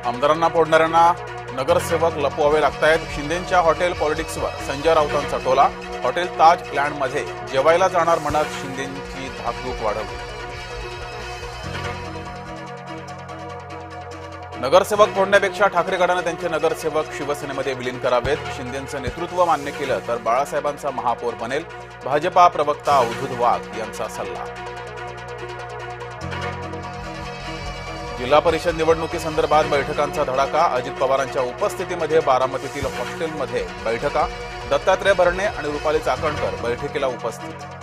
आमदारांना फोडणाऱ्यांना नगरसेवक लपवावे लागतायत. शिंदेंच्या हॉटेल पॉलिटिक्सवर संजय राऊतांचा टोला. हॉटेल ताज लँडमध्ये जेवायला जाणार म्हणत शिंदेंची धाकधूक वाढवली. नगरसेवक फोडण्यापेक्षा ठाकरे गटाने त्यांचे नगरसेवक शिवसेनेमध्ये विलीन करावेत. शिंदेंचं नेतृत्व मान्य केलं तर बाळासाहेबांचा महापौर बनेल. भाजपा प्रवक्ता अवधूत वाघ यांचा सल्ला. जिल्हा परिषद निवडणुकीसंदर्भात बैठकांचा धडाका. अजित पवारांच्या उपस्थितीमध्ये बारामतीतील हॉस्टेलमध्ये बैठका. दत्तात्रय भरणे आणि रुपाली चाकणकर बैठकीला उपस्थित.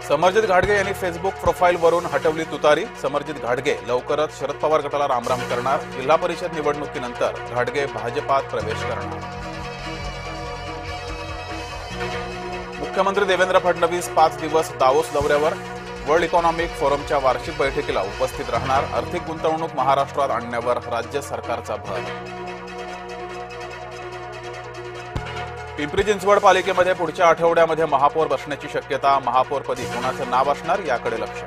समरजित घाटगे यांनी फेसबुक प्रोफाईलवरून हटवली तुतारी. समरजित घाटगे लवकरच शरद पवार गटाला रामराम करणार. जिल्हा परिषद निवडणुकीनंतर घाटगे भाजपात प्रवेश करणार. मुख्यमंत्री देवेंद्र फडणवीस 5 दिवस दावोस दौऱ्यावर. वर्ल्ड इकॉनॉमिक फोरमच्या वार्षिक बैठकीला उपस्थित राहणार. आर्थिक गुंतवणूक महाराष्ट्रात आणण्यावर राज्य सरकारचा भर. पिंपरी चिंचवड पालिकेमध्ये पुढच्या आठवड्यामध्ये महापौर बसण्याची शक्यता. महापौरपदी कोणाचं नाव असणार याकडे लक्ष.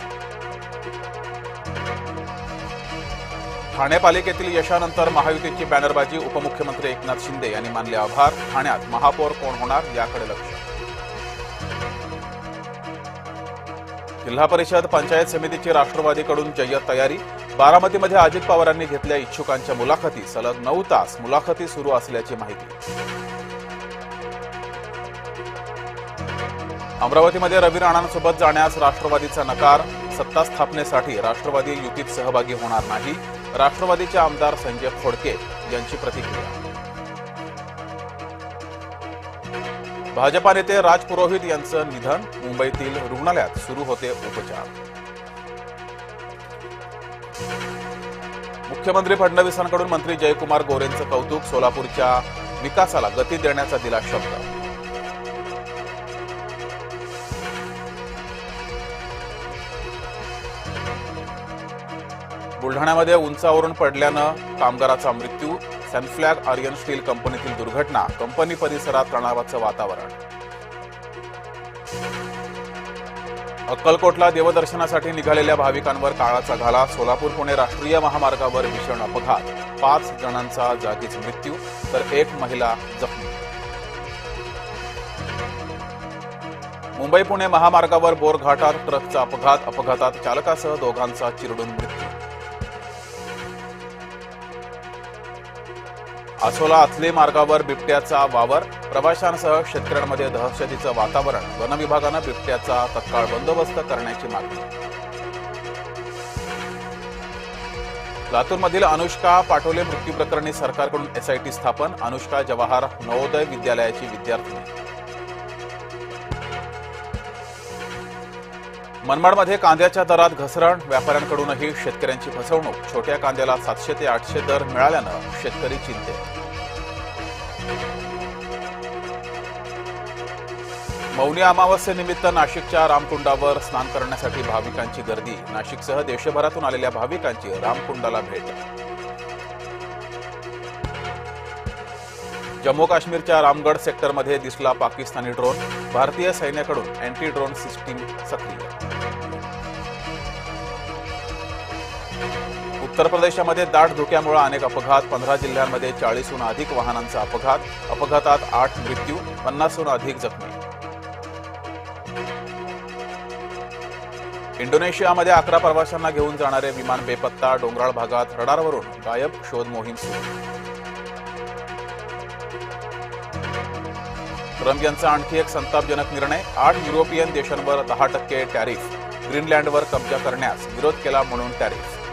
ठाणे पालिकेतील यशानंतर महायुतीची बॅनरबाजी. उपमुख्यमंत्री एकनाथ शिंदे यांनी मानले आभार. ठाण्यात महापौर कोण होणार याकडे लक्ष. जिल्हा परिषद पंचायत समितीची राष्ट्रवादीकडून जय्यत तयारी. बारामतीमध्ये अजित पवारांनी घेतल्या इच्छुकांच्या मुलाखती. सलग 9 तास मुलाखती सुरू असल्याची माहिती. अमरावतीमध्ये रवी राणांसोबत जाण्यास राष्ट्रवादीचा नकार. सत्ता स्थापनेसाठी राष्ट्रवादी युतीत सहभागी होणार नाही. राष्ट्रवादीचे आमदार संजय खोडके यांची प्रतिक्रिया. भाजपा नेते राज पुरोहित यांचं निधन. मुंबईतील रुग्णालयात सुरू होते उपचार. मुख्यमंत्री फडणवीसांकडून मंत्री जयकुमार गोरेंचं कौतुक. सोलापूरच्या विकासाला गती देण्याचा दिला शब्द. बुलढाण्यामध्ये उंचावरून पडल्यानं कामगाराचा मृत्यू. सनफ्लॅग आर्यन स्टील कंपनीतील दुर्घटना. कंपनी परिसरात तणावाचं वातावरण. अक्कलकोटला देवदर्शनासाठी निघालेल्या भाविकांवर काळाचा घाला. सोलापूर पुणे राष्ट्रीय महामार्गावर भीषण अपघात. 5 जणांचा जागीच मृत्यू तर 1 महिला जखमी. मुंबई पुणे महामार्गावर बोरघाटात ट्रकचा अपघात. अपघातात चालकासह 2घांचा चिरडून मृत्यू. आसोला आथले मार्गावर बिबट्याचा वावर. प्रवाशांसह शेतकऱ्यांमध्ये दहशतीचं वातावरण. वन विभागानं बिबट्याचा तत्काळ बंदोबस्त करण्याची मागणी. लातूरमधील अनुष्का पाटोले मृत्यू प्रकरणी सरकारकडून एसआयटी स्थापन. अनुष्का जवाहर नवोदय विद्यालयाची विद्यार्थिनी. मनमाडमध्ये कांद्याच्या दरात घसरण. व्यापाऱ्यांकडूनही शेतकऱ्यांची फसवणूक. छोट्या कांद्याला 700 ते 800 दर मिळाल्यानं शेतकरी चिंतेत. मौनी अमावस्येनिमित्त नाशिकच्या रामकुंडावर स्नान करण्यासाठी भाविकांची गर्दी. नाशिकसह देशभरातून आलेल्या भाविकांची रामकुंडाला भेट. जम्मू काश्मीरच्या रामगड सेक्टरमध्ये दिसला पाकिस्तानी ड्रोन. भारतीय सैन्याकडून अँटी ड्रोन सिस्टीम सक्रिय. उत्तर प्रदेशामध्ये दाट धुक्यामुळे अनेक अपघात. 15 जिल्ह्यांमध्ये 40हून अधिक वाहनांचा अपघात. अपघातात 8 मृत्यू, 50हून अधिक जखमी. इंडोनेशियामध्ये 11 प्रवाशांना घेऊन जाणारे विमान बेपत्ता. डोंगराळ भागात रडारवरून गायब. शोध मोहीम सुरू. ट्रम्प यांचा आणखी एक संतापजनक निर्णय. 8 युरोपियन देशांवर 10% टॅरिफ. ग्रीनलँडवर कब्जा करण्यास विरोध केला म्हणून टॅरिफ.